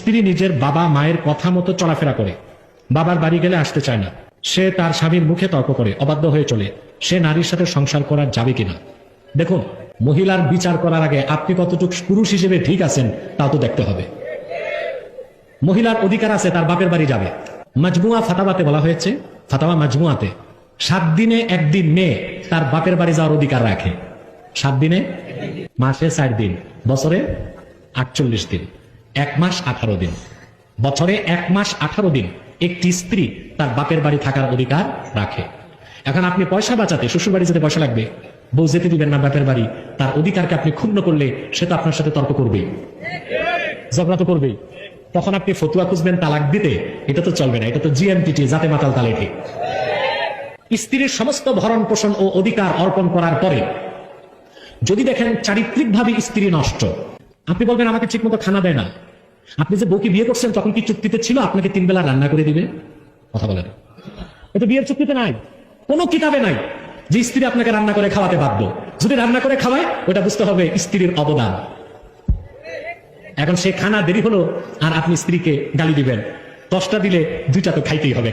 স্ত্রী নিজের বাবা মায়ের কথা মতো চলাফেরা করে, বাবার বাড়ি গেলে আসতে চায় না, সে তার স্বামীর মুখে তর্ক করে, অবাধ্য হয়ে চলে, সে নারীর সাথে সংসার করা যাবে কিনা? দেখুন, মহিলার বিচার করার আগে আপনি কতটুকু পুরুষ হিসেবে ঠিক আছেন তাও তো দেখতে হবে। মহিলার অধিকার আছে তার বাপের বাড়ি যাবে। মাজমুয়া ফাতাওয়াতে বলা হয়েছে, ফাতাওয়া মাজমুয়াতে, 7 দিনে 1 দিন মেয়ে তার বাপের বাড়ি যাওয়ার অধিকার রাখে। 7 দিনে, মাসে 4 দিন, বছরে 48 দিন, 1 মাস 18 দিন, বছরে 1 মাস 18 দিন একটি স্ত্রী তার বাপের বাড়ি থাকার অধিকার রাখে। এখন আপনি পয়সা বাঁচাতে শ্বশুর বাড়ি যেতে পয়সা লাগবে, বউ যেতে দিবেন না বাপের বাড়ি, তার অধিকারকে আপনি ক্ষুণ্ণ করলে সে তো আপনার সাথে তর্ক করবেই, ঝগড়া তো করবেই। তখন আপনি ফতুয়া খুঁজবেন তালাক দিতে, এটা তো চলবে না, এটা তো জিএমটিটি, জাতে মাতাল তালে ঠিক। স্ত্রীর সমস্ত ভরণ পোষণ ও অধিকার অর্পণ করার পরে যদি দেখেন চারিত্রিকভাবে স্ত্রী নষ্ট, আপনি বলবেন আমাকে ঠিক মতো খানা দেয় না। আপনি যে বউকে বিয়ে করছেন তখন কি চুক্তিতে ছিল আপনাকে 3 বেলা রান্না করে দিবে? কথা বলেন, এটা বিয়ের চুক্তিতে নাই, কোনো কিতাবে নাই যে স্ত্রী আপনাকে রান্না করে খাওয়াতে বাধ্য। যদি রান্না করে খাওয়ায় ওটা বুঝতে হবে স্ত্রীর অবদান। এখন সে খানা দেরি হলো আর আপনি স্ত্রীকে গালি দিবেন, 10টা দিলে 2টা তো খাইতেই হবে।